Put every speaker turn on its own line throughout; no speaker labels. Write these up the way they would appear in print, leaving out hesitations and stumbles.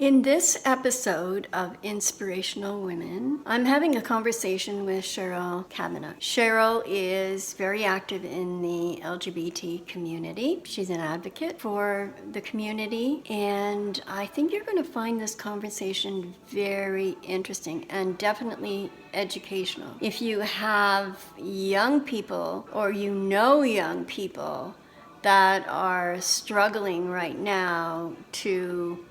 In this episode of Inspirational Women, I'm having a conversation with Cheryl Kabanuck. Cheryl is very active in the LGBT community. She's an advocate for the community, and I think you're going to find this conversation very interesting and definitely educational. If you have young people or you know young people that are struggling right now to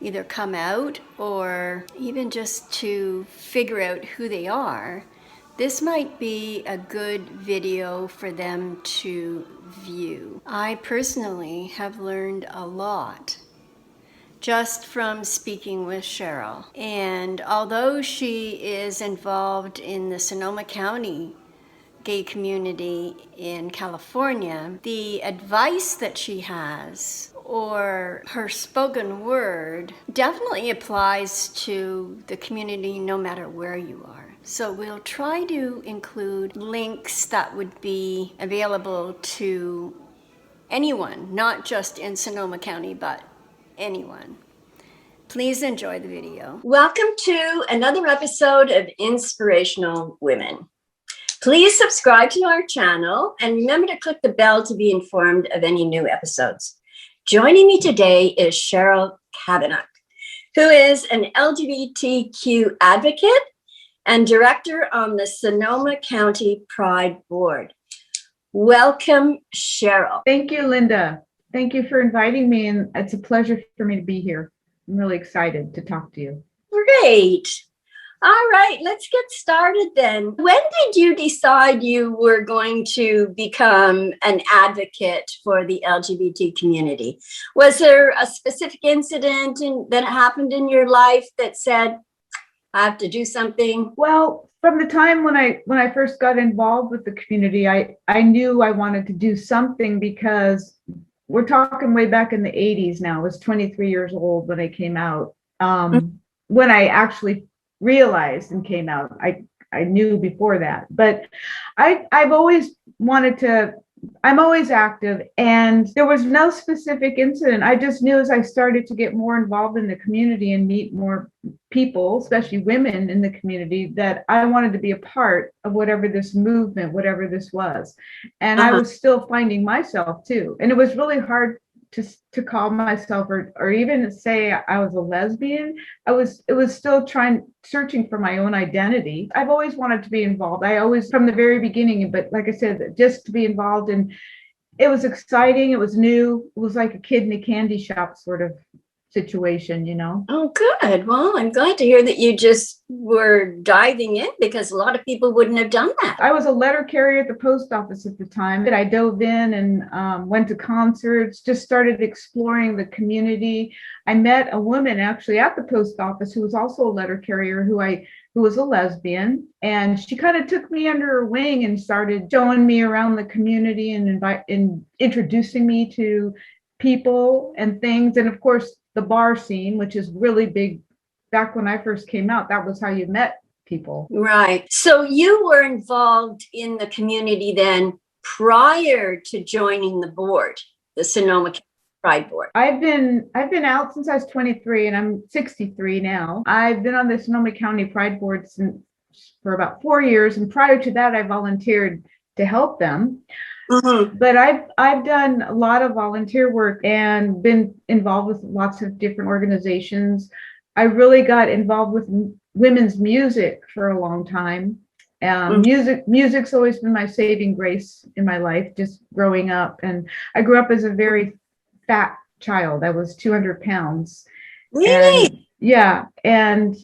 either come out or even just to figure out who they are, this might be a good video for them to view. I personally have learned a lot just from speaking with Cheryl. And although she is involved in the Sonoma County gay community in California, the advice that she has or her spoken word definitely applies to the community no matter where you are. So we'll try to include links that would be available to anyone, not just in Sonoma County, but anyone. Please enjoy the video. Welcome to another episode of Inspirational Women. Please subscribe to our channel and remember to click the bell to be informed of any new episodes. Joining me today is Cheryl Kabanuck, who is an LGBTQ advocate and director on the Sonoma County Pride Board. Welcome, Cheryl.
Thank you, Linda. Thank you for inviting me, and it's a pleasure for me to be here. I'm really excited to talk to you.
Great. All right, let's get started then. When did you decide you were going to become an advocate for the LGBT community? Was there a specific incident that happened in your life that said, I have to do something?
Well, from the time when I first got involved with the community, I knew I wanted to do something, because we're talking way back in the 80s now. I was 23 years old when I came out. When I actually realized and came out, I knew before that, but I've always wanted to. I'm always active, and there was no specific incident. I just knew as I started to get more involved in the community and meet more people, especially women in the community, that I wanted to be a part of whatever this movement, whatever this was. And I was still finding myself too. And it was really hard to call myself or even say I was a lesbian. It was still searching for my own identity. I've always wanted to be involved. I always, from the very beginning, but like I said, just to be involved, and it was exciting. It was new. It was like a kid in a candy shop sort of situation, you know?
Oh, good. Well, I'm glad to hear that you just were diving in, because a lot of people wouldn't have done that.
I was a letter carrier at the post office at the time. I dove in and went to concerts, just started exploring the community. I met a woman actually at the post office who was also a letter carrier, who was a lesbian, and she kind of took me under her wing and started showing me around the community and introducing me to people and things. And of course, the bar scene, which is really big. Back when I first came out, that was how you met people.
Right. So you were involved in the community then prior to joining the board, the Sonoma County Pride Board.
I've been out since I was 23, and I'm 63 now. I've been on the Sonoma County Pride Board for about 4 years, and prior to that, I volunteered to help them. But I've done a lot of volunteer work and been involved with lots of different organizations. I really got involved with women's music for a long time. Music's always been my saving grace in my life, just growing up. And I grew up as a very fat child. I was 200 pounds.
Really?
And, yeah. And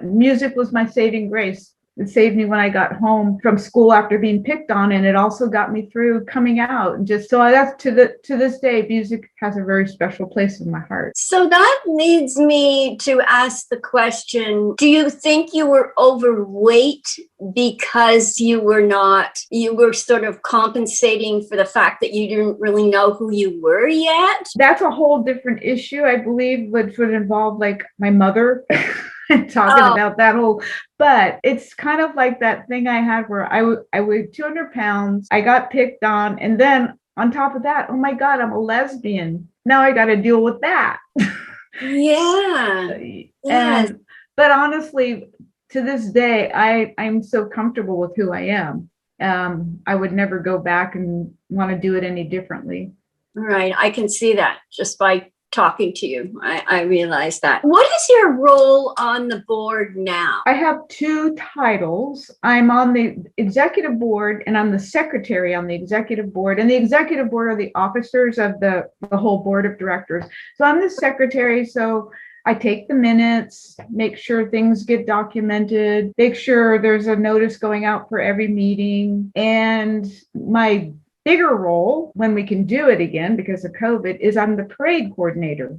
music was my saving grace. It saved me when I got home from school after being picked on, and it also got me through coming out. And just so that's to this day, music has a very special place in my heart.
So that leads me to ask the question, do you think you were overweight because you were sort of compensating for the fact that you didn't really know who you were yet?
That's a whole different issue, I believe, which would involve like my mother. Talking about that whole, but it's kind of like that thing I had where I weighed 200 pounds. I got picked on. And then on top of that, oh my God, I'm a lesbian. Now I got to deal with that.
Yeah. Yeah.
And but honestly, to this day, I'm so comfortable with who I am. I would never go back and want to do it any differently.
Right. I can see that just by talking to you. I realize that. What is your role on the board now?
I have two titles. I'm on the executive board and I'm the secretary on the executive board. And the executive board are the officers of the whole board of directors. So I'm the secretary. So I take the minutes, make sure things get documented, make sure there's a notice going out for every meeting. And my bigger role, when we can do it again because of COVID, is I'm the parade coordinator.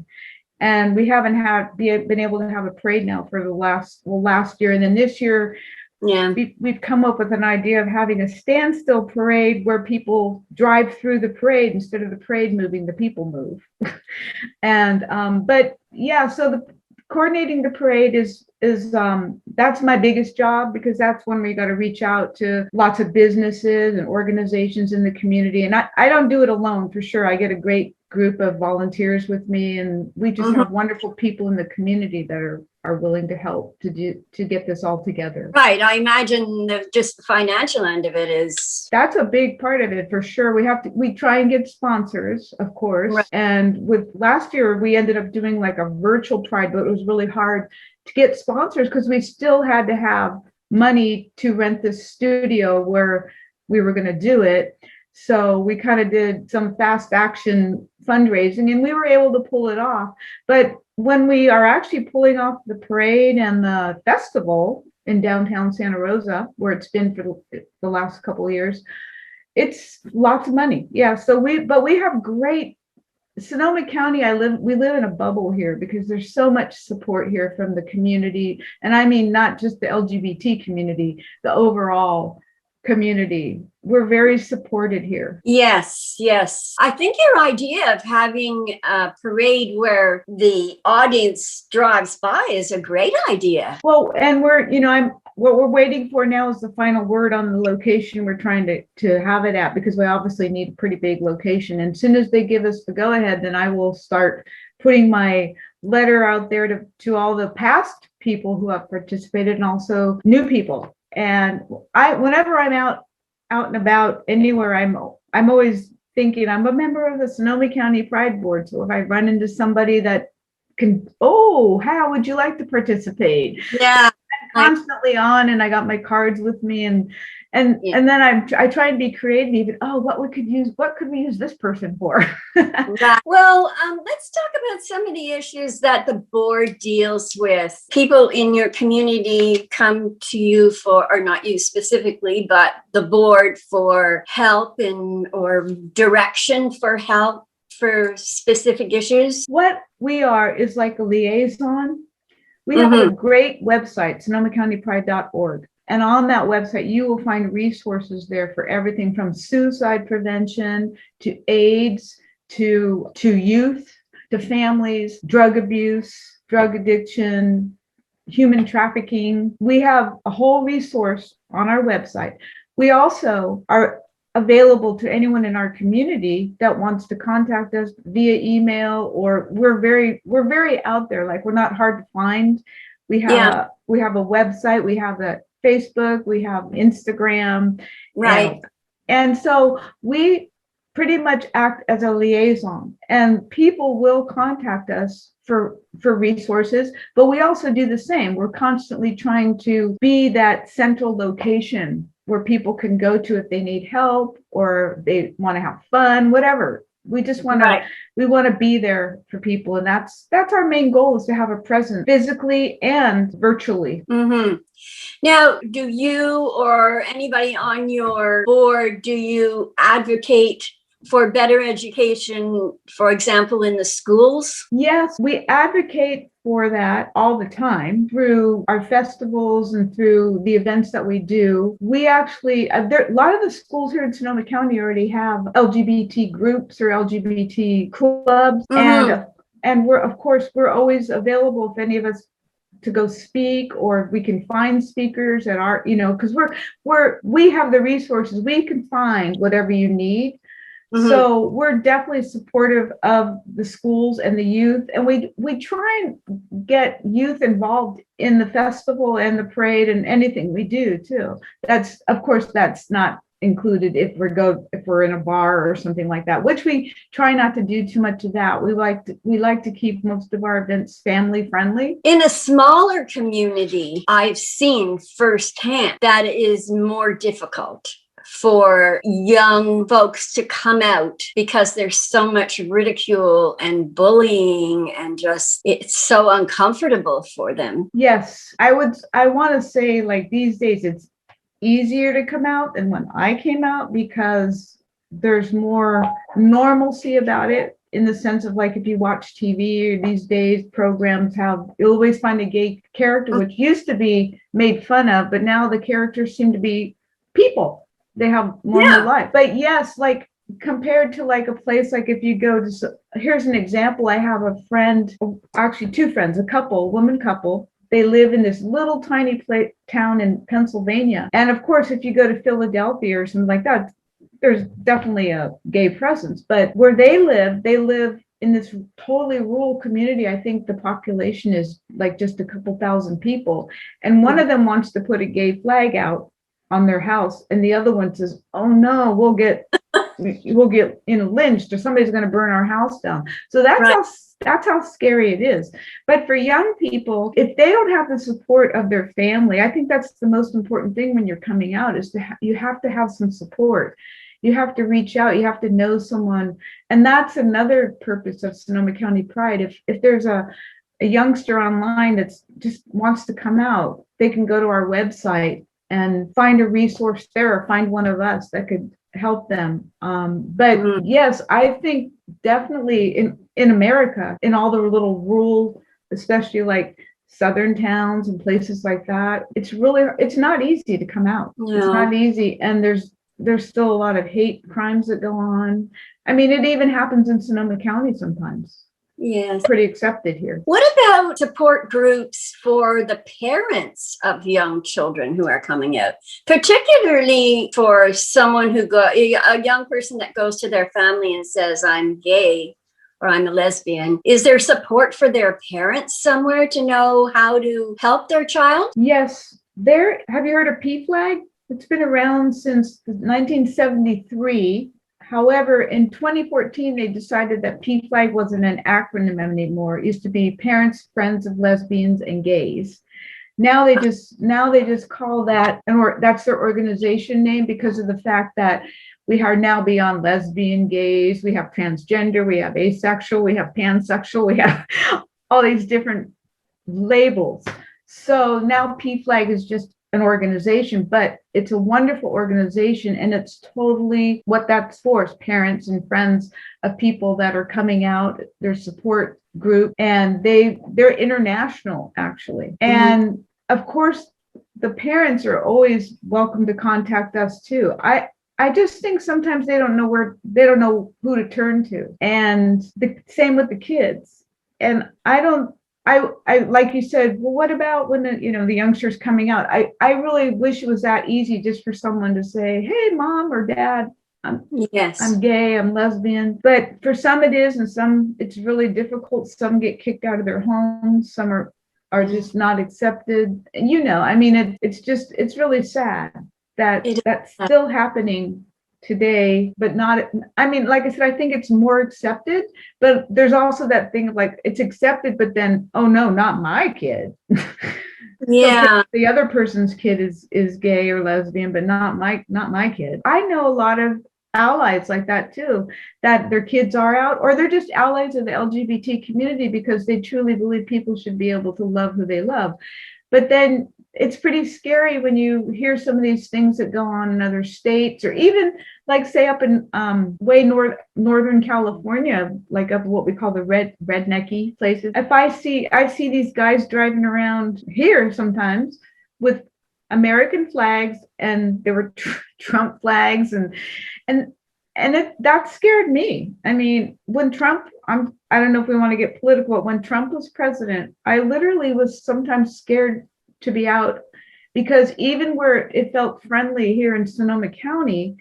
And we haven't been able to have a parade now for the last year. And then this year,
Yeah.
we've come up with an idea of having a standstill parade where people drive through the parade instead of the parade moving, the people move. And but yeah, so the coordinating the parade is that's my biggest job, because that's when we got to reach out to lots of businesses and organizations in the community. And I don't do it alone, for sure. I get a great group of volunteers with me, and we just have wonderful people in the community that are willing to help to get this all together.
Right. I imagine just the financial end of it is.
That's a big part of it, for sure. We try and get sponsors, of course.
Right.
And with last year, we ended up doing like a virtual Pride, but it was really hard to get sponsors because we still had to have money to rent this studio where we were going to do it. So we kind of did some fast action fundraising and we were able to pull it off. But when we are actually pulling off the parade and the festival in downtown Santa Rosa, where it's been for the last couple of years, it's lots of money. Yeah. So we have great Sonoma County. We live in a bubble here because there's so much support here from the community. And I mean, not just the LGBT community, the overall community. We're very supported here.
Yes, yes. I think your idea of having a parade where the audience drives by is a great idea.
Well, and what we're waiting for now is the final word on the location we're trying to have it at, because we obviously need a pretty big location. And as soon as they give us the go ahead, then I will start putting my letter out there to all the past people who have participated and also new people. And whenever I'm out and about anywhere, I'm always thinking I'm a member of the Sonoma County Pride Board. So if I run into somebody that how would you like to participate?
Yeah.
I'm constantly on, and I got my cards with me, and then I try and be creative. Even what could we use this person for?
Well, let's talk about some of the issues that the board deals with. People in your community come to you or not you specifically, but the board for help or direction for help for specific issues.
What we are is like a liaison. We have a great website, sonomacountypride.org. And on that website, you will find resources there for everything from suicide prevention to AIDS, to youth, to families, drug abuse, drug addiction, human trafficking. We have a whole resource on our website. We also are available to anyone in our community that wants to contact us via email, or we're very out there. Like, we're not hard to find. We have a website, we have a Facebook, we have Instagram.
Right.
And so we pretty much act as a liaison, and people will contact us for resources, but we also do the same. We're constantly trying to be that central location where people can go to if they need help or they want to have fun, whatever. We just want to be there for people. And that's our main goal, is to have a presence physically and virtually.
Now, do you or anybody on your board, do you advocate for better education, for example, in the schools?
Yes, we advocate for that all the time through our festivals and through the events that we do. We actually, a lot of the schools here in Sonoma County already have LGBT groups or LGBT clubs. And we're always available if any of us to go speak, or we can find speakers at our, because we have the resources. We can find whatever you need. So we're definitely supportive of the schools and the youth, and we try and get youth involved in the festival and the parade and anything we do too. That's, of course, that's not included if we're in a bar or something like that, which we try not to do too much of that. We like to keep most of our events family friendly.
In a smaller community, I've seen firsthand that it is more difficult for young folks to come out because there's so much ridicule and bullying, and just it's so uncomfortable for them.
Yes, I want to say, like, these days it's easier to come out than when I came out, because there's more normalcy about it, in the sense of, like, if you watch TV or these days programs you'll always find a gay character, which used to be made fun of, but now the characters seem to be people. They have normal life. But yes, like, compared to like a place, like if you go to, here's an example. I have a friend, actually two friends, woman couple. They live in this little tiny town in Pennsylvania. And of course, if you go to Philadelphia or something like that, there's definitely a gay presence. But where they live in this totally rural community. I think the population is like just a couple thousand people. And one of them wants to put a gay flag out on their house, and the other one says, "Oh no, we'll get lynched, or somebody's going to burn our house down." So that's how scary it is. But for young people, if they don't have the support of their family, I think that's the most important thing when you're coming out, is you have to have some support. You have to reach out. You have to know someone, and that's another purpose of Sonoma County Pride. If there's a youngster online that just wants to come out, they can go to our website and find a resource there, or find one of us that could help them. But yes, I think definitely in America, in all the little rural, especially like southern towns and places like that, it's not easy to come out. No. It's not easy. And there's still a lot of hate crimes that go on. I mean, it even happens in Sonoma County sometimes. Yes. Pretty accepted here.
What about support groups for the parents of young children who are coming out, particularly for someone a young person that goes to their family and says, "I'm gay," or "I'm a lesbian"? Is there support for their parents somewhere to know how to help their child?
Yes. Have you heard of PFLAG? It's been around since 1973. However, in 2014, they decided that PFLAG wasn't an acronym anymore. It used to be Parents, Friends of Lesbians and Gays. Now they just call that, and that's their organization name, because of the fact that we are now beyond lesbian, gays. We have transgender, we have asexual, we have pansexual, we have all these different labels. So now PFLAG is just an organization, but it's a wonderful organization, and it's totally what that's for, is parents and friends of people that are coming out, their support group, and they're international, actually. And of course, the parents are always welcome to contact us too. I just think sometimes they don't know who to turn to, and the same with the kids. And I like you said, well, what about when the youngsters coming out? I really wish it was that easy, just for someone to say, "Hey, mom or dad, I'm gay, I'm lesbian." But for some it is, and some it's really difficult. Some get kicked out of their homes. Some are just not accepted. And I mean, it's really sad that that's still happening today, but not, I mean, like I said, I think it's more accepted, but there's also that thing of like, it's accepted, but then, oh no, not my kid. Yeah. So the other person's kid is gay or lesbian, but not my kid. I know a lot of allies like that too, that their kids are out, or they're just allies of the LGBT community because they truly believe people should be able to love who they love. But then it's pretty scary when you hear some of these things that go on in other states, or even like say up in northern California, like up what we call the rednecky places. If I see these guys driving around here sometimes with American flags, and there were Trump flags, and that scared me. I mean, when Trump, I don't know if we want to get political, but when Trump was president, I literally was sometimes scared to be out, because even where it felt friendly here in Sonoma County,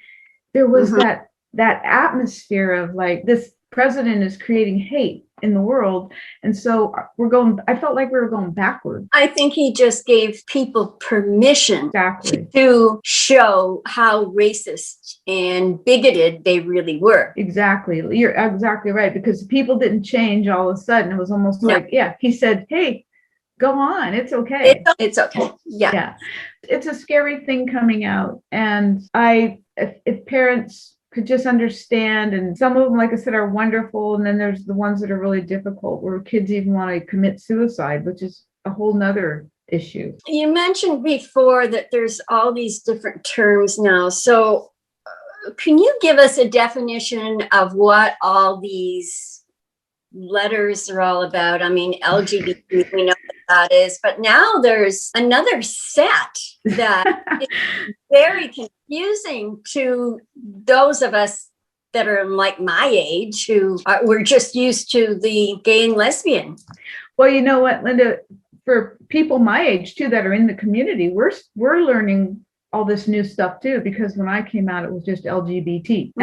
there was that that atmosphere of like, this president is creating hate in the world. And so I felt like we were going backward.
I think he just gave people permission
Exactly.
to show how racist and bigoted they really were.
Exactly. You're exactly right, because people didn't change all of a sudden. It was almost like, yeah, he said, hey, go on. It's okay.
It's okay. Yeah.
Yeah. It's a scary thing coming out. And if parents could just understand, and some of them, like I said, are wonderful. And then there's the ones that are really difficult, where kids even want to commit suicide, which is a whole nother issue.
You mentioned before that there's all these different terms now. So can you give us a definition of what all these letters are all about? I mean, LGBT, we know what that is, but now there's another set that is very confusing to those of us that are like my age, who we're just used to the gay and lesbian.
Well, you know what, Linda, for people my age too that are in the community, we're learning all this new stuff too, because when I came out, it was just LGBT,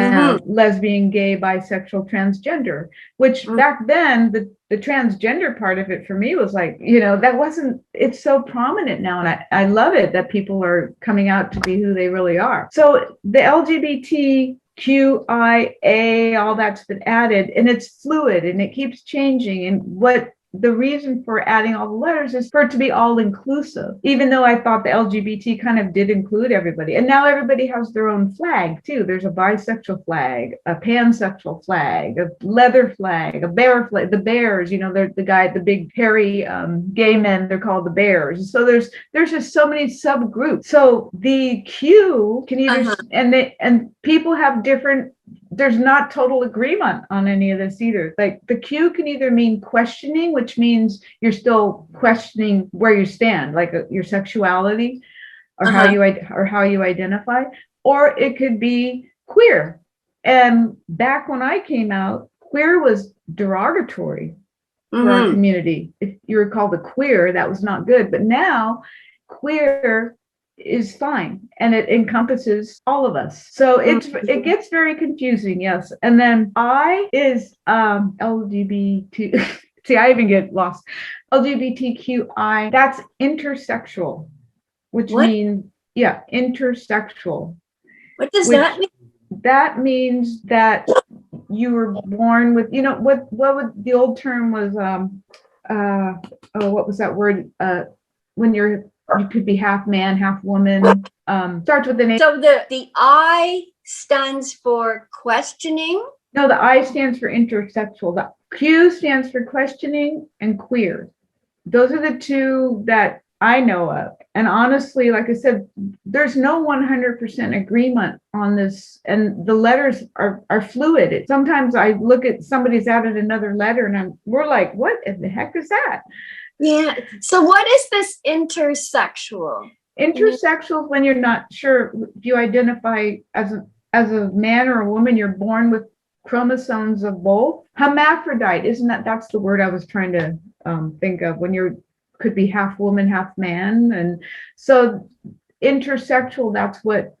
lesbian, gay, bisexual, transgender, which back then, the transgender part of it for me was like, that wasn't, it's so prominent now. And I love it that people are coming out to be who they really are. So the LGBTQIA, all that's been added, and it's fluid and it keeps changing. And what the reason for adding all the letters is for it to be all inclusive, even though I thought the LGBT kind of did include everybody. And now everybody has their own flag too. There's a bisexual flag, a pansexual flag, a leather flag, a bear flag, the bears, they're the big hairy gay men, they're called the bears. So there's just so many subgroups. So the Q can either, and people have different, there's not total agreement on any of this either. Like the Q can either mean questioning, which means you're still questioning where you stand, like your sexuality or how you identify, or it could be queer. And back when I came out, queer was derogatory for our community. If you recall the queer, that was not good. But now queer is fine, and it encompasses all of us. So it gets very confusing, yes. And then I is LGBT. See, I even get lost. LGBTQI. That's intersexual, which means intersexual.
What does that mean?
That means that you were born with, what would the old term was? What was that word? When you could be half man, half woman. Starts with an A.
So the I stands for questioning?
No, the I stands for intersexual. The Q stands for questioning and queer. Those are the two that I know of. And honestly, like I said, there's no 100% agreement on this. And the letters are fluid. Sometimes I look at somebody's added another letter and we're like, what in the heck is that?
Yeah. So what is this intersexual?
Intersexual is when you're not sure if you identify as a man or a woman. You're born with chromosomes of both. Hermaphrodite, that's the word I was trying to think of, when you could be half woman, half man. And so intersexual, that's what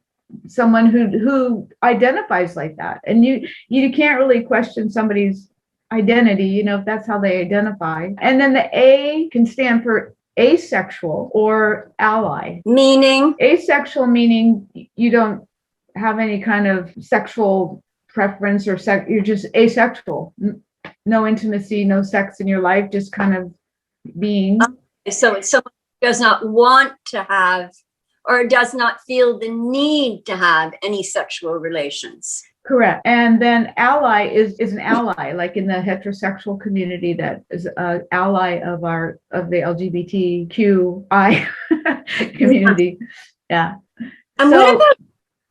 someone who identifies like that. And you can't really question somebody's identity, if that's how they identify. And then the A can stand for asexual or ally.
Meaning?
Asexual meaning you don't have any kind of sexual preference or you're just asexual. No intimacy, no sex in your life, just kind of being.
So it's someone who does not want to have or does not feel the need to have any sexual relations.
Correct. And then ally is an ally, like in the heterosexual community, that is an ally of the LGBTQI community. Yeah.
And what about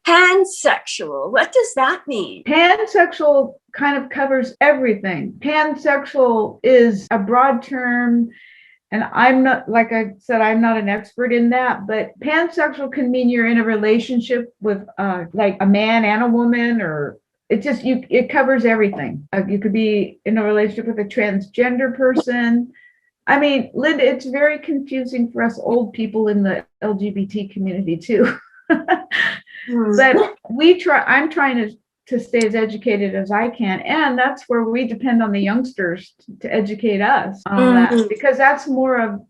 pansexual? What does that mean?
Pansexual kind of covers everything. Pansexual is a broad term. And I'm not, like I said, I'm not an expert in that, but pansexual can mean you're in a relationship with like a man and a woman, or it covers everything. You could be in a relationship with a transgender person. I mean, Linda, it's very confusing for us old people in the LGBT community too. But I'm trying to stay as educated as I can. And that's where we depend on the youngsters to educate us on that, because that's more of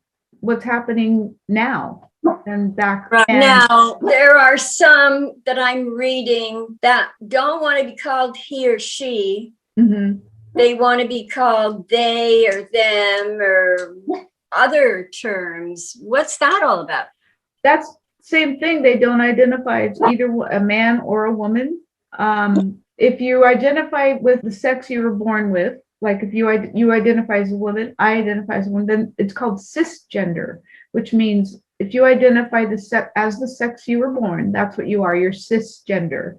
what's happening now than back then.
Now, there are some that I'm reading that don't want to be called he or she.
Mm-hmm.
They want to be called they or them or other terms. What's that all about?
That's same thing. They don't identify as either a man or a woman. If you identify with the sex you were born with, like if you identify as a woman, I identify as a woman, then it's called cisgender, which means if you identify as the sex you were born, that's what you are. You're cisgender.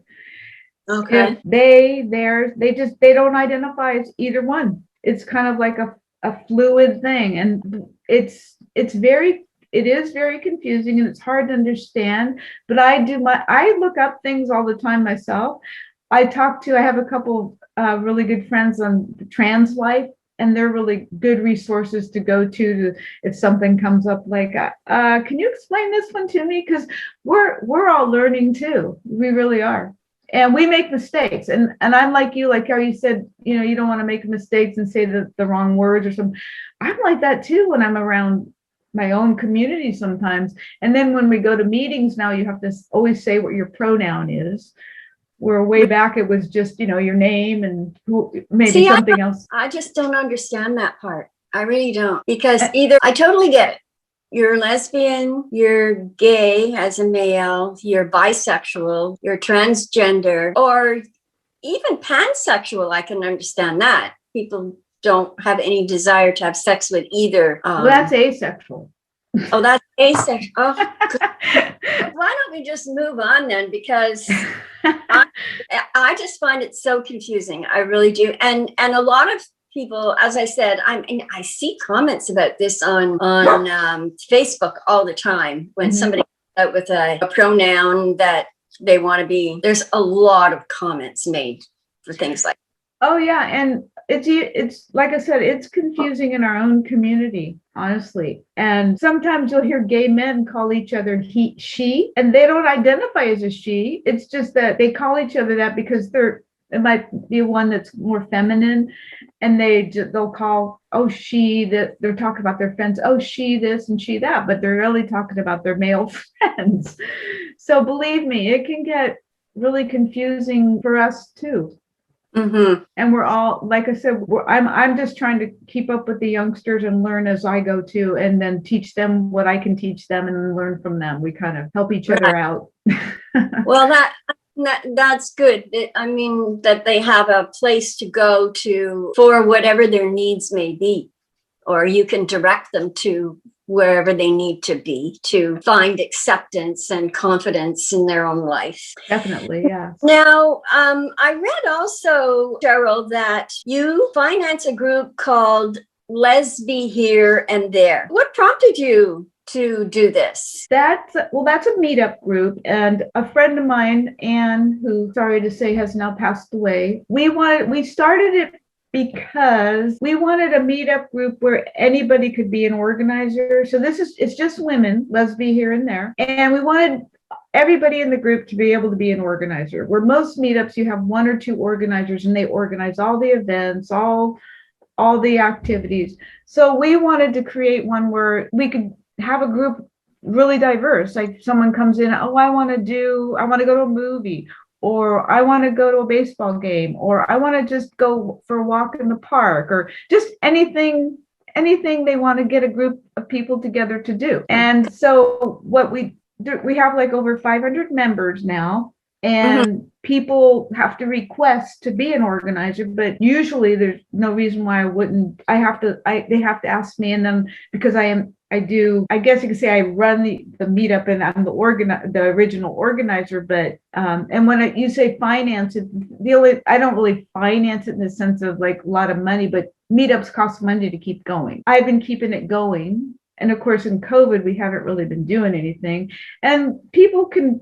Okay.
If they don't identify as either one. It's kind of like a fluid thing, and it is very confusing and it's hard to understand. But I look up things all the time myself. I have a couple of really good friends on trans life, and they're really good resources to go to if something comes up like, can you explain this one to me? Because we're all learning too. We really are. And we make mistakes. And I'm like you, like how you said, you don't want to make mistakes and say the wrong words or something. I'm like that too when I'm around my own community sometimes. And then when we go to meetings now, you have to always say what your pronoun is. Where way back it was just, your name and maybe something else.
I just don't understand that part. I really don't. Because I totally get it. You're lesbian, you're gay as a male, you're bisexual, you're transgender, or even pansexual. I can understand that. People don't have any desire to have sex with either.
Well, that's asexual.
Oh, that's asexual. Oh, why don't we just move on then? Because I just find it so confusing. I really do. And a lot of people, as I said, I see comments about this on Facebook all the time when somebody comes out with a pronoun that they want to be. There's a lot of comments made for things like that.
Oh yeah, and it's like I said, it's confusing in our own community, honestly. And sometimes you'll hear gay men call each other he, she, and they don't identify as a she. It's just that they call each other that because it might be one that's more feminine, and they'll call, oh, she, that they're talking about their friends, oh, she this and she that, but they're really talking about their male friends. So believe me, it can get really confusing for us too. Mm-hmm. And we're all, like I said, I'm just trying to keep up with the youngsters and learn as I go too, and then teach them what I can teach them and learn from them. We kind of help each other out.
Well, that's good. I mean, that they have a place to go to for whatever their needs may be, or you can direct them to wherever they need to be to find acceptance and confidence in their own life.
Definitely, yeah.
Now, I read also, Cheryl, that you finance a group called Lesbi Here and There. What prompted you to do this?
That's a meetup group, and a friend of mine, Anne, who, sorry to say, has now passed away. We started it because we wanted a meetup group where anybody could be an organizer. So it's just women, Lesbi Here and There, and we wanted everybody in the group to be able to be an organizer. Where most meetups, you have one or two organizers, and they organize all the events, all the activities. So we wanted to create one where we could have a group really diverse. Like someone comes in, oh, I want to go to a movie, or I want to go to a baseball game, or I want to just go for a walk in the park, or just anything they want to get a group of people together to do. And so what we do, we have like over 500 members now, and people have to request to be an organizer, but usually there's no reason why I wouldn't. They have to ask me, and then because I guess you could say I run the meetup, and I'm the original organizer. But and when you say finance it, I don't really finance it in the sense of like a lot of money, but meetups cost money to keep going. I've been keeping it going. And of course, in COVID, we haven't really been doing anything. And people can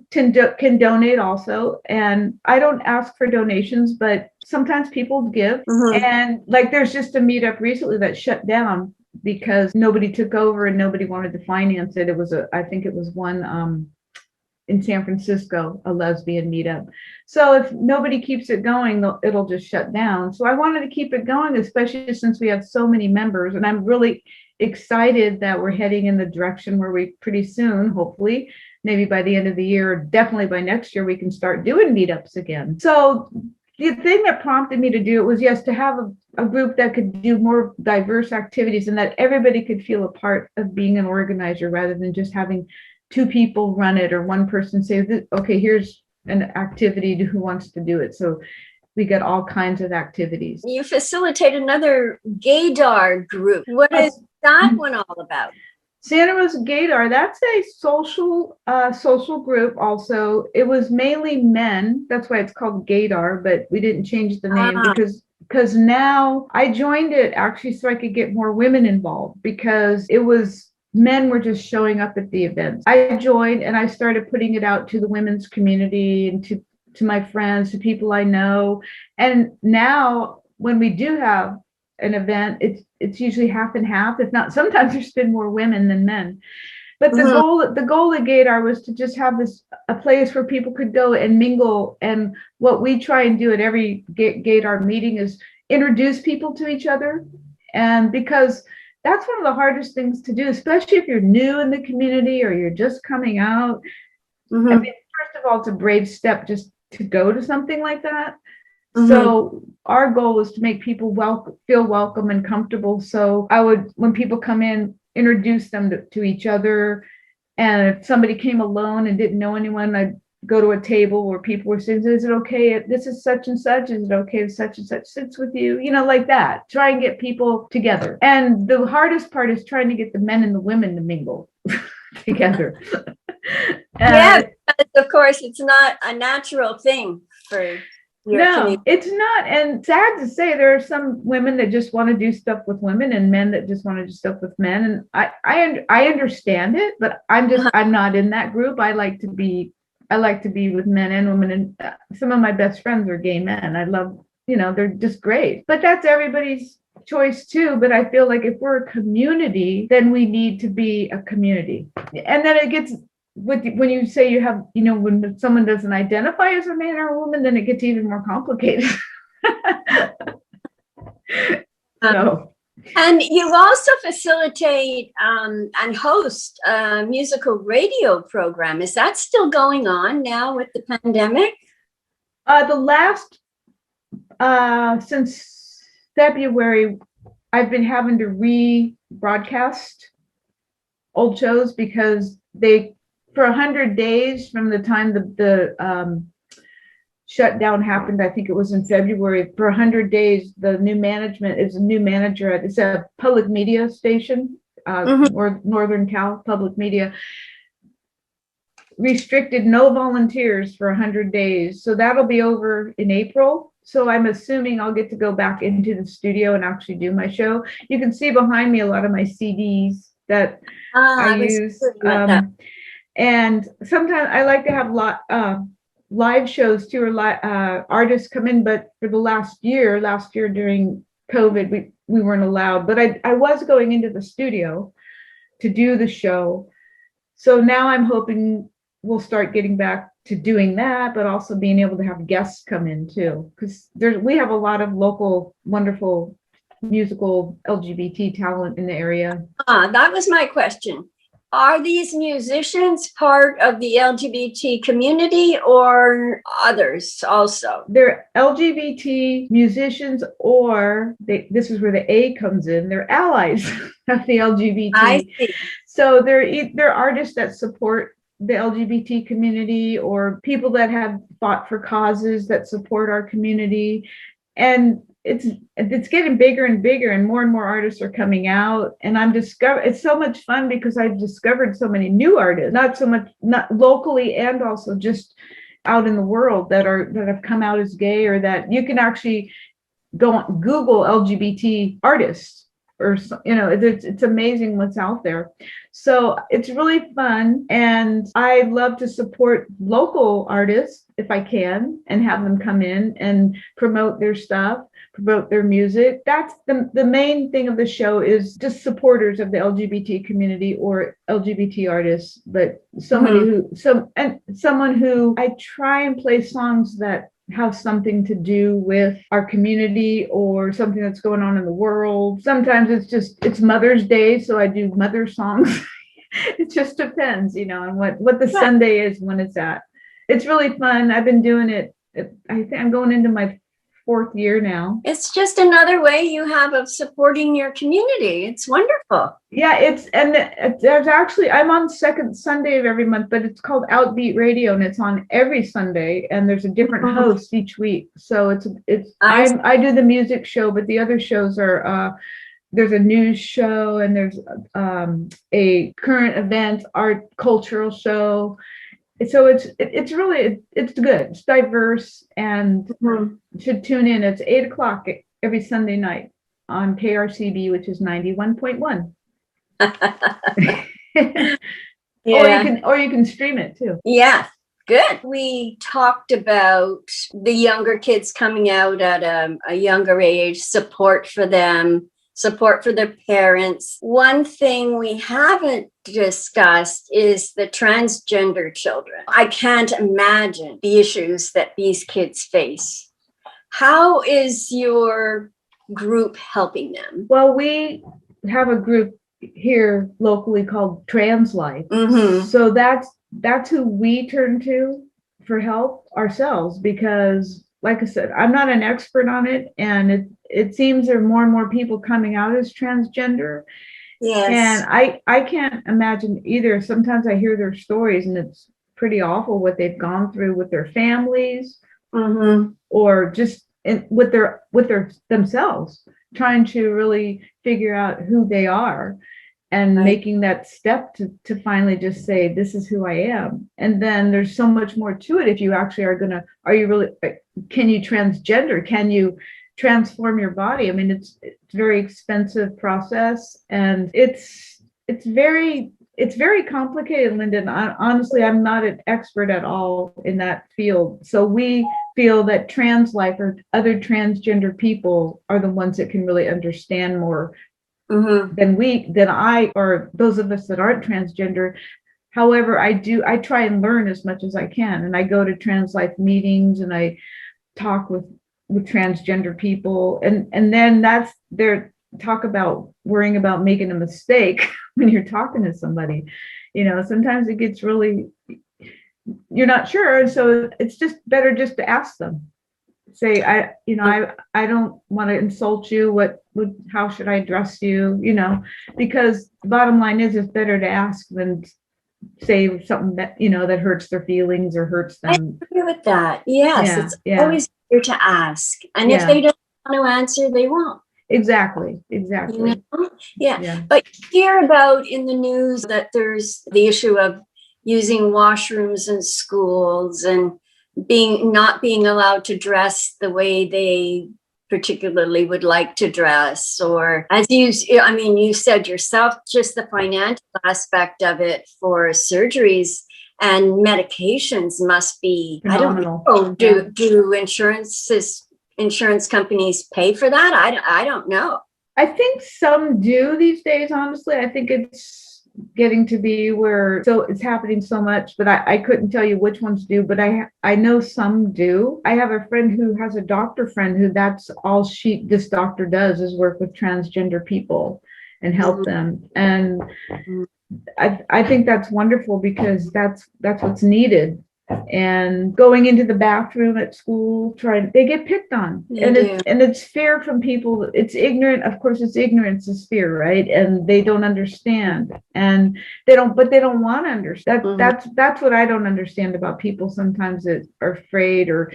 donate also. And I don't ask for donations, but sometimes people give. And like there's just a meetup recently that shut down because nobody took over and nobody wanted to finance it. I think it was one in San Francisco, a lesbian meetup. So if nobody keeps it going, it'll just shut down. So I wanted to keep it going, especially since we have so many members. And I'm really excited that we're heading in the direction where we pretty soon, hopefully, maybe by the end of the year, definitely by next year, we can start doing meetups again. So the thing that prompted me to do it was, yes, to have a group that could do more diverse activities and that everybody could feel a part of being an organizer rather than just having two people run it or one person say, okay, here's an activity, who wants to do it. So we get all kinds of activities.
You facilitate another gaydar group. What is that one all about?
Santa Rosa Gaydar, that's a social group also. It was mainly men. That's why it's called Gaydar, but we didn't change the name because now I joined it actually so I could get more women involved, because it was men were just showing up at the events. I joined and I started putting it out to the women's community and to my friends, to people I know. And now when we do have an event, it's usually half and half. If not, sometimes there's been more women than men. But the goal of Gaydar was to just have a place where people could go and mingle. And what we try and do at every Gaydar meeting is introduce people to each other. And because that's one of the hardest things to do, especially if you're new in the community or you're just coming out. I mean, first of all, it's a brave step just to go to something like that. So our goal was to make people feel welcome and comfortable. So I would, when people come in, introduce them to each other. And if somebody came alone and didn't know anyone, I'd go to a table where people were saying, is it okay? This is such and such. Is it okay if such and such sits with you? You know, like that. Try and get people together. And the hardest part is trying to get the men and the women to mingle together.
Yeah, of course, it's not a natural thing for
it's not. And sad to say, there are some women that just want to do stuff with women and men that just want to do stuff with men. And I understand it, but I'm not in that group. I like to be with men and women. And some of my best friends are gay men. I love, they're just great. But that's everybody's choice too. But I feel like if we're a community, then we need to be a community. And then it gets, when you say you have, when someone doesn't identify as a man or a woman, then it gets even more complicated.
And you also facilitate and host a musical radio program. Is that still going on now with the pandemic?
Since February, I've been having to rebroadcast old shows because for 100 days from the time the shutdown happened, I think it was in February, for 100 days, the new management is a new manager at, it's a public media station, or Northern Cal Public Media, restricted no volunteers for 100 days. So that'll be over in April. So I'm assuming I'll get to go back into the studio and actually do my show. You can see behind me a lot of my CDs that I use. And sometimes I like to have live shows too, or artists come in. But for the last year during COVID, we weren't allowed. But I was going into the studio to do the show. So now I'm hoping we'll start getting back to doing that, but also being able to have guests come in too, because we have a lot of local, wonderful musical LGBT talent in the area.
That was my question. Are these musicians part of the LGBT community or others also?
They're LGBT musicians, or this is where the A comes in. They're allies of the LGBT.
I see.
So they're artists that support the LGBT community, or people that have fought for causes that support our community. And it's getting bigger and bigger, and more artists are coming out. And it's so much fun because I've discovered so many new artists, not locally and also just out in the world that have come out as gay, or that you can actually go on Google LGBT artists or it's amazing what's out there. So it's really fun, and I love to support local artists if I can, and have them come in and promote their stuff, promote their music. That's the main thing of the show, is just supporters of the LGBT community or LGBT artists, but someone who I try and play songs that have something to do with our community or something that's going on in the world. Sometimes it's Mother's Day, so I do mother songs. It just depends, on what the Sunday is when it's at. It's really fun. I've been doing it. I think I'm going into my 4th year now.
It's just another way you have of supporting your community. It's wonderful.
Yeah, there's actually, I'm on second Sunday of every month, but it's called Outbeat Radio, and it's on every Sunday, and there's a different host each week. So I do the music show, but the other shows are there's a news show, and there's a current event art cultural show. So it's really good. It's diverse, and should tune in. It's 8:00 every Sunday night on KRCB, which is 91.1.
Yeah.
Or you can stream it too.
Yeah. Good. We talked about the younger kids coming out at a younger age, support for them, support for their parents. One thing we haven't discussed is the transgender children. I can't imagine the issues that these kids face. How is your group helping them?
Well, we have a group here locally called Trans Life. So that's who we turn to for help ourselves, because like I said, I'm not an expert on it, and it seems there are more and more people coming out as transgender.
Yes.
And I can't imagine either. Sometimes I hear their stories, and it's pretty awful what they've gone through with their families, or just with their themselves, trying to really figure out who they are, and making that step to finally just say, this is who I am. And then there's so much more to it. If you actually can you transgender? Can you transform your body? I mean, it's a very expensive process, and it's very complicated, Lyndon. Honestly, I'm not an expert at all in that field. So we feel that Trans Life or other transgender people are the ones that can really understand more than I, or those of us that aren't transgender. However, I try and learn as much as I can, and I go to Trans Life meetings, and I talk with transgender people, and then that's their talk about worrying about making a mistake when you're talking to somebody. Sometimes it gets really, you're not sure, and so it's just better just to ask them. Say, I don't want to insult you. How should I address you? Because the bottom line is, it's better to ask than say something that that hurts their feelings or hurts them.
I agree with that. Yes, it's always better to ask, and if they don't want to answer, they won't.
Exactly.
Yeah. But you hear about in the news that there's the issue of using washrooms in schools and not being allowed to dress the way they particularly would like to dress, or as you said yourself, just the financial aspect of it for surgeries and medications must be phenomenal. I don't know. Do insurance companies pay for that? I don't know. I
think some do these days, honestly. I think it's getting to be where, so it's happening so much, but I couldn't tell you which ones do, but I know some do. I have a friend who has a doctor friend who that's all this doctor does, is work with transgender people and help them. And I think that's wonderful, because that's what's needed. And going into the bathroom at school, they get picked on, and it's fear from people. It's ignorant, of course. It's ignorance is fear, right? And they don't understand, and they don't want to understand. That's what I don't understand about people sometimes that are afraid or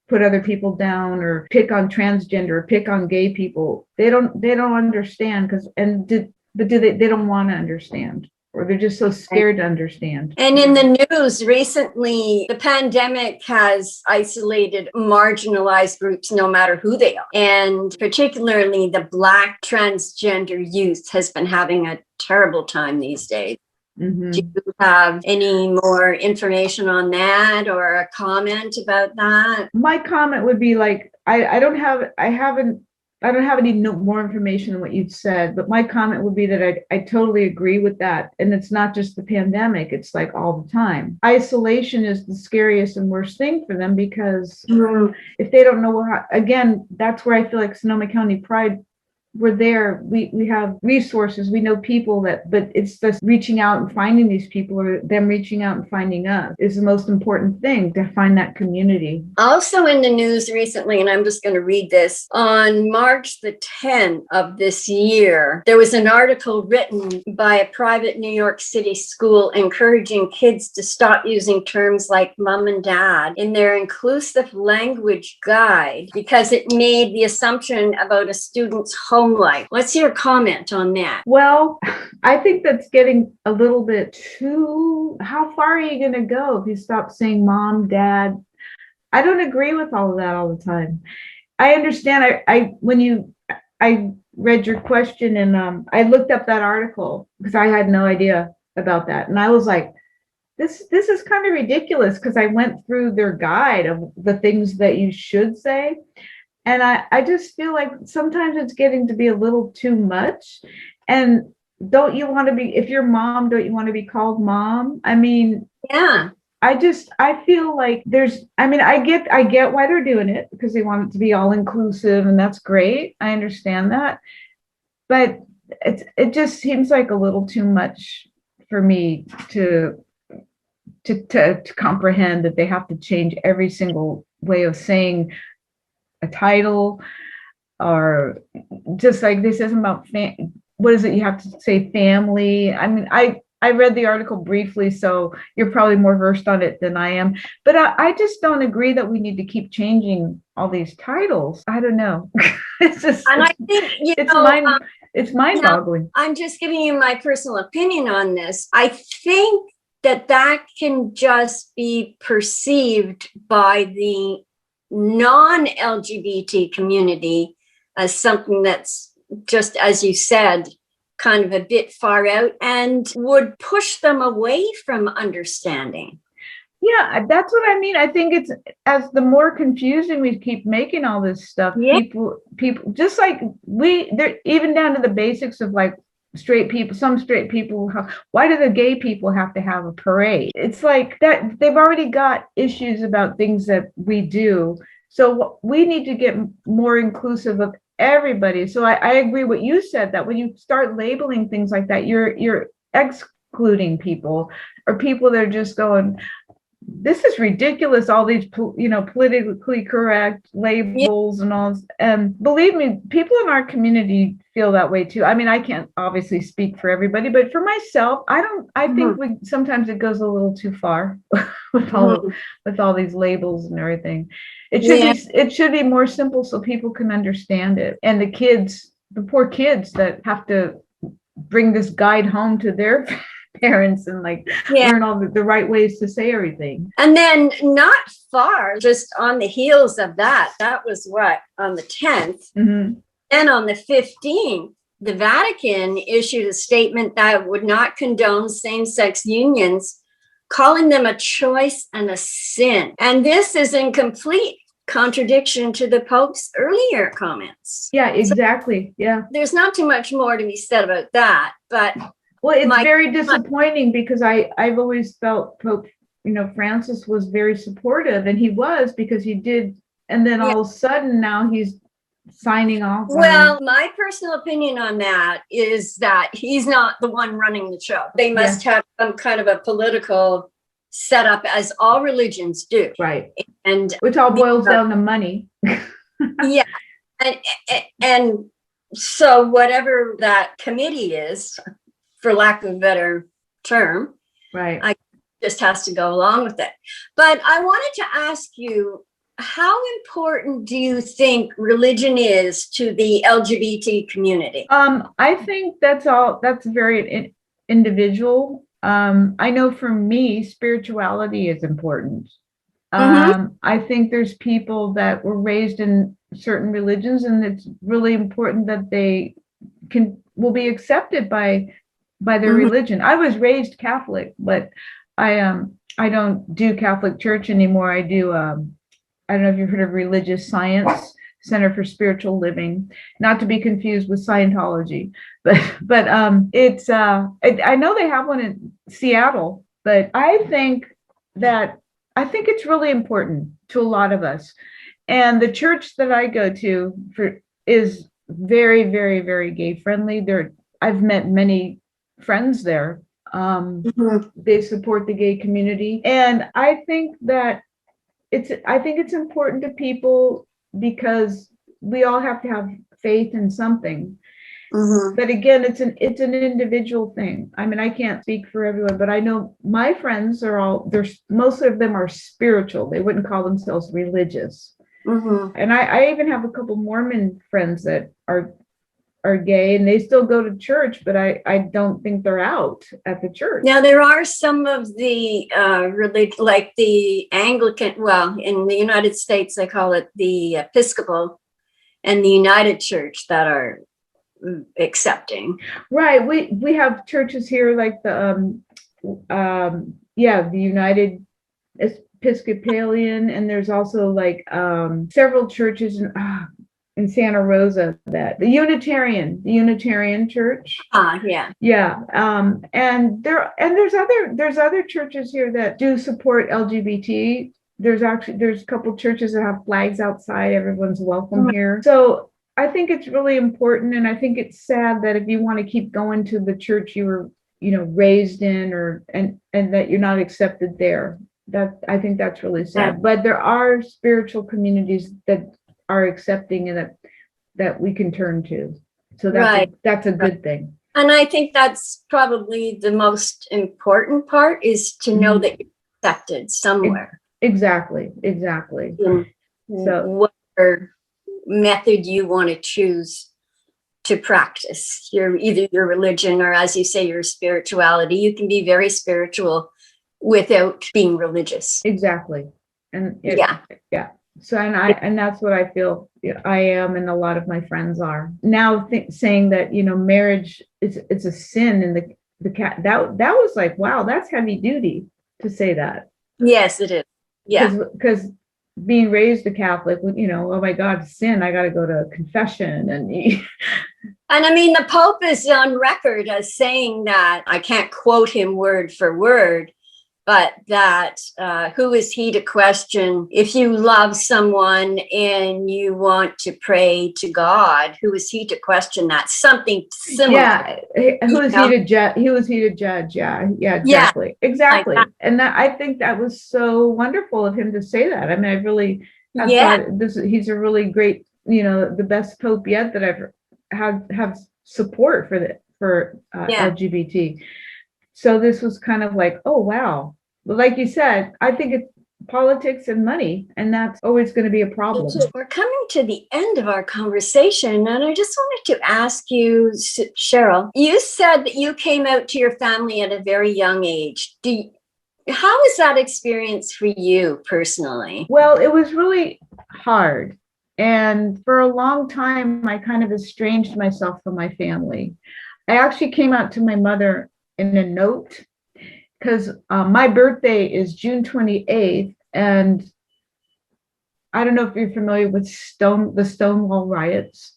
put other people down or pick on transgender or pick on gay people. They don't understand, they don't want to understand. or they're just so scared to understand.
And in the news recently, the pandemic has isolated marginalized groups, no matter who they are. And particularly the Black transgender youth has been having a terrible time these days.
Mm-hmm.
Do you have any more information on that or a comment about that?
My comment would be like, I don't have any more information than what you've said, but my comment would be that I totally agree with that. And it's not just the pandemic, it's like all the time. Isolation is the scariest and worst thing for them, because if they don't know again, that's where I feel like Sonoma County Pride, we're there, we have resources, we know people but it's just reaching out and finding these people, or them reaching out and finding us, is the most important thing, to find that community.
Also in the news recently, and I'm just going to read this, on March the 10th of this year, there was an article written by a private New York City school encouraging kids to stop using terms like mom and dad in their inclusive language guide because it made the assumption about a student's home life. What's your comment on that?
Well, I think that's getting a little bit too, how far are you going to go if you stop saying mom, dad? I don't agree with all of that all the time. I understand. I read your question, and I looked up that article because I had no idea about that. And I was like, this is kind of ridiculous, because I went through their guide of the things that you should say. And I just feel like sometimes it's getting to be a little too much. And don't you want to be, if you're mom, don't you want to be called mom? I mean,
yeah.
I feel like I get why they're doing it, because they want it to be all inclusive, and that's great. I understand that. But it just seems like a little too much for me to comprehend that they have to change every single way of saying a title, or just like this isn't about what is it, you have to say family. I mean, I read the article briefly, so you're probably more versed on it than I am, but I just don't agree that we need to keep changing all these titles. I don't know. It's just,
and I think
it's mind-boggling.
I'm just giving you my personal opinion on this. I think that can just be perceived by the non-LGBT community as something that's, just as you said, kind of a bit far out and would push them away from understanding.
Yeah, that's what I mean. I think it's, as the more confusing we keep making all this stuff, people just like they're even down to the basics of like straight people, some straight people, why do the gay people have to have a parade? It's like that they've already got issues about things that we do. So we need to get more inclusive of everybody. So I agree what you said, that when you start labeling things like that, you're excluding people, or people that are just going, this is ridiculous, all these politically correct labels and all. And believe me, people in our community feel that way too. I mean, I can't obviously speak for everybody, but for myself, I think sometimes it goes a little too far with all these labels and everything. It should be more simple so people can understand it. And the poor kids that have to bring this guide home to their parents and learn all the right ways to say everything.
And then not far, just on the heels of that was what, on the 10th.
Mm-hmm.
And on the 15th, the Vatican issued a statement that would not condone same-sex unions, calling them a choice and a sin. And this is in complete contradiction to the Pope's earlier comments.
Yeah, exactly. Yeah.
There's not too much more to be said about that, but
well, it's very disappointing, because I've always felt Pope, Francis was very supportive, and he was, because he did, and then all of a sudden now he's signing off.
Well, my personal opinion on that is that he's not the one running the show. They must have some kind of a political setup, as all religions do.
Right.
And
which all boils down to money.
Yeah. And so whatever that committee is, for lack of a better term,
right,
I just has to go along with it. But I wanted to ask you, how important do you think religion is to the LGBT community?
I think that's very individual. I know for me, spirituality is important.
Mm-hmm.
I think there's people that were raised in certain religions, and it's really important that they will be accepted by their
Mm-hmm.
religion. I was raised Catholic, but I don't do Catholic church anymore. I do I don't know if you've heard of Religious Science Center for Spiritual Living, not to be confused with Scientology, but it's I know they have one in Seattle, but that I think it's really important to a lot of us. And the church that I go to is very, very, very gay friendly. I've met many friends there.
Mm-hmm.
They support the gay community, and I think it's important to people because we all have to have faith in something.
Mm-hmm.
But again, it's an individual thing. I mean, I can't speak for everyone, but I know my friends most of them are spiritual. They wouldn't call themselves religious.
Mm-hmm.
And I even have a couple Mormon friends that are gay, and they still go to church, but I don't think they're out at the church.
Now, there are some of the like the Anglican, well, in the United States, they call it the Episcopal and the United Church that are accepting.
Right. We have churches here like the United Episcopalian, and there's also like several churches in Santa Rosa, that the Unitarian Church.
Yeah.
Yeah. And there's other churches here that do support LGBT. There's a couple churches that have flags outside. Everyone's welcome here. So I think it's really important, and I think it's sad that if you want to keep going to the church you were, raised in, and that you're not accepted there. I think that's really sad.
Yeah.
But there are spiritual communities that are accepting, and that we can turn to. So that's a good thing.
And I think that's probably the most important part, is to know that you're accepted somewhere.
Exactly.
So whatever method you want to choose to practice, either your religion or, as you say, your spirituality. You can be very spiritual without being religious.
Exactly. And
yeah.
So, and that's what I feel I am, and a lot of my friends are now saying that, marriage it's a sin, and that was like, wow, that's heavy duty to say that.
Yes, it is. Yeah.
Because being raised a Catholic, oh my God, sin, I got to go to confession. And
I mean, the Pope is on record as saying that, I can't quote him word for word, but that who is he to question? If you love someone and you want to pray to God, who is he to question that? Something similar.
Yeah, who is he to judge? Who is he to judge? Yeah, exactly,
yeah,
exactly.
like
and I think that was so wonderful of him to say that. I mean, I really thought he's a really great, the best Pope yet that I've have support for LGBT. So this was kind of like, oh wow. But like you said, I think it's politics and money, and that's always going to be a problem.
We're coming to the end of our conversation, and I just wanted to ask you, Cheryl, you said that you came out to your family at a very young age. How was that experience for you personally?
Well, it was really hard. And for a long time, I kind of estranged myself from my family. I actually came out to my mother in a note, because my birthday is June 28th, and I don't know if you're familiar with the Stonewall riots.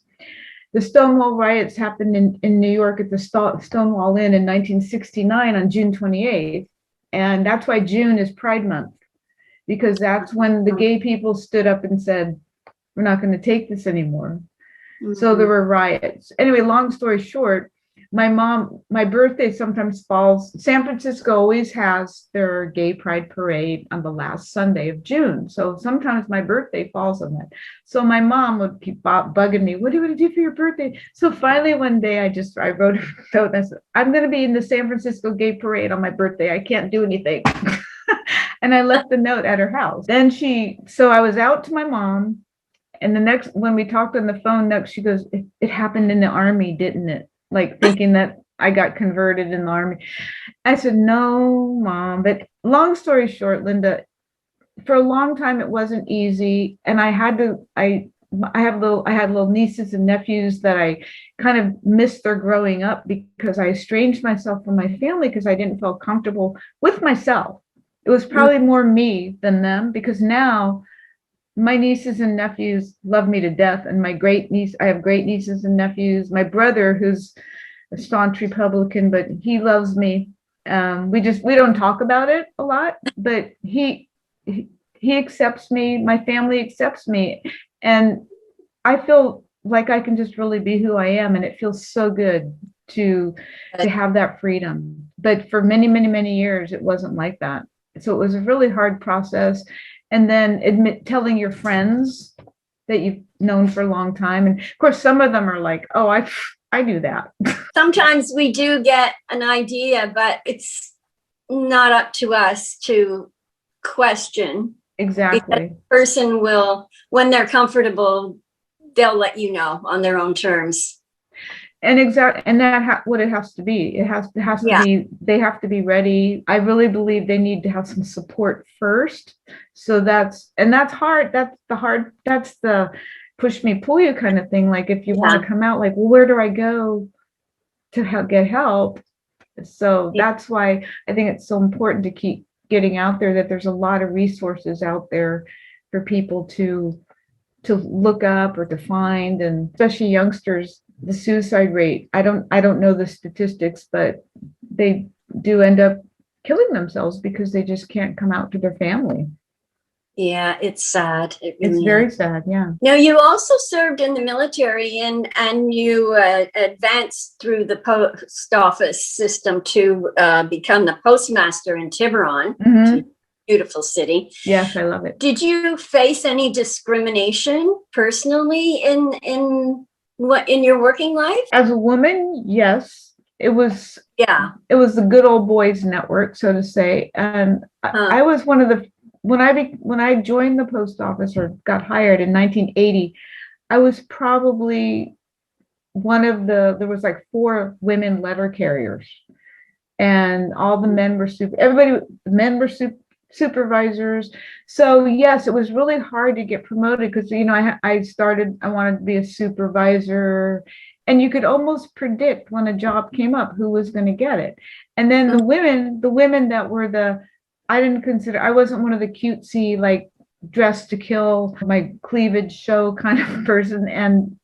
The Stonewall riots happened in New York at the Stonewall Inn in 1969 on June 28th, and that's why June is Pride Month, because that's when the gay people stood up and said, we're not going to take this anymore. Mm-hmm. So there were riots. Anyway, long story short, my birthday sometimes falls. San Francisco always has their gay pride parade on the last Sunday of June. So sometimes my birthday falls on that. So my mom would keep bugging me, what are you going to do for your birthday? So finally one day I wrote a note and I said, I'm going to be in the San Francisco gay parade on my birthday. I can't do anything. And I left the note at her house. So I was out to my mom. And when we talked on the phone next, she goes, it happened in the Army, didn't it? Like thinking that I got converted in the army. I said, no, Mom. But long story short, Linda, for a long time, it wasn't easy. And I had little nieces and nephews that I kind of missed their growing up because I estranged myself from my family because I didn't feel comfortable with myself. It was probably more me than them, because now my nieces and nephews love me to death. And I have great nieces and nephews. My brother, who's a staunch Republican, but he loves me. We don't talk about it a lot, but he accepts me. My family accepts me. And I feel like I can just really be who I am. And it feels so good to have that freedom. But for many, many, many years, it wasn't like that. So it was a really hard process. And then telling your friends that you've known for a long time. And of course, some of them are like, oh, I do that.
Sometimes we do get an idea, but it's not up to us to question.
Exactly.
Because the person will, when they're comfortable, they'll let you know on their own terms.
And what it has to be. It has to be, they have to be ready. I really believe they need to have some support first. So that's hard. That's the push me, pull you kind of thing. Like if you want to come out, like, well, where do I go to get help? So that's why I think it's so important to keep getting out there, that there's a lot of resources out there for people to look up or to find, and especially youngsters. The suicide rate, I don't know the statistics, but they do end up killing themselves because they just can't come out to their family.
Yeah, it's sad.
It's very sad. Yeah.
Now, you also served in the military, and you advanced through the post office system to become the postmaster in Tiburon.
Mm-hmm.
Beautiful city.
Yes, I love it.
Did you face any discrimination personally in your working life?
As a woman, yes. It was the good old boys network, so to say. And I was one of the, when I joined the post office or got hired in 1980, I was probably one of there was like 4 women letter carriers, and all the men were supervisors. So yes, it was really hard to get promoted because, I wanted to be a supervisor, and you could almost predict when a job came up who was going to get it. And then the women that were I wasn't one of the cutesy, like dressed to kill, my cleavage show kind of person. And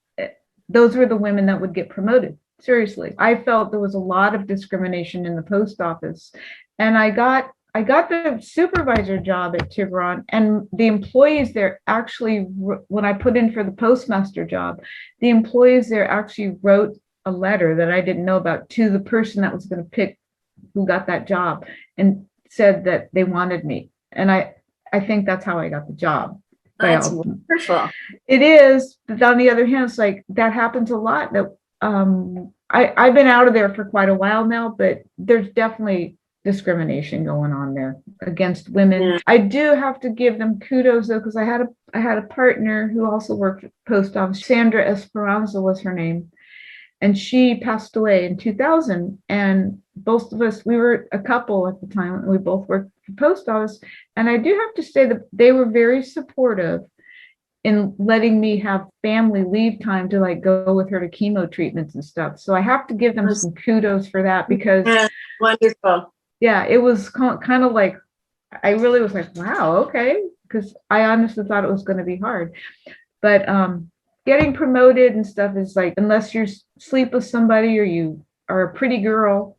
those were the women that would get promoted. Seriously. I felt there was a lot of discrimination in the post office, and I got the supervisor job at Tiburon, and the employees there actually, when I put in for the postmaster job, the employees there actually wrote a letter that I didn't know about to the person that was going to pick who got that job, and said that they wanted me. And I think that's how I got the job.
That's wonderful.
It is. But on the other hand, it's like that happens a lot. That I've been out of there for quite a while now, but there's definitely discrimination going on there against women. Yeah. I do have to give them kudos though, because I had a partner who also worked at post office. Sandra Esperanza was her name, and she passed away in 2000. And both of us, we were a couple at the time, and we both worked for post office. And I do have to say that they were very supportive in letting me have family leave time to like go with her to chemo treatments and stuff. So I have to give them some kudos for that, because
wonderful.
Yeah, it was kind of like, I really was like, wow, okay, because I honestly thought it was going to be hard. But getting promoted and stuff is like, unless you sleep with somebody or you are a pretty girl,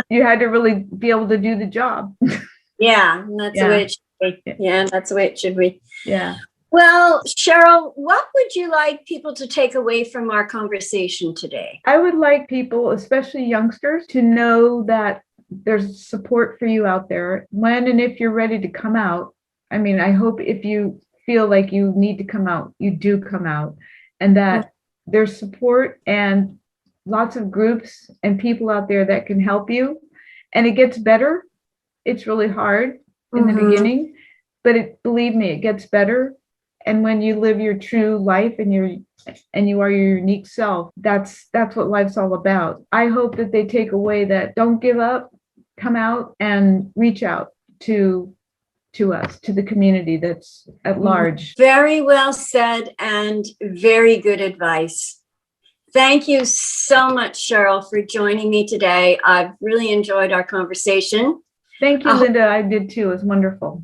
you had to really be able to do the job.
Yeah, that's the way it should be. Yeah, that's the way it should be.
Yeah.
Well, Cheryl, what would you like people to take away from our conversation today?
I would like people, especially youngsters, to know that there's support for you out there when and if you're ready to come out. I mean, I hope if you feel like you need to come out, you do come out, and that there's support and lots of groups and people out there that can help you. And it gets better. It's really hard in the beginning, but believe me, it gets better. And when you live your true life and you are your unique self, that's what life's all about. I hope that they take away that don't give up, come out and reach out to us, to the community that's at large.
Very well said and very good advice. Thank you so much, Cheryl, for joining me today. I've really enjoyed our conversation.
Thank you, Linda. I did too. It was wonderful.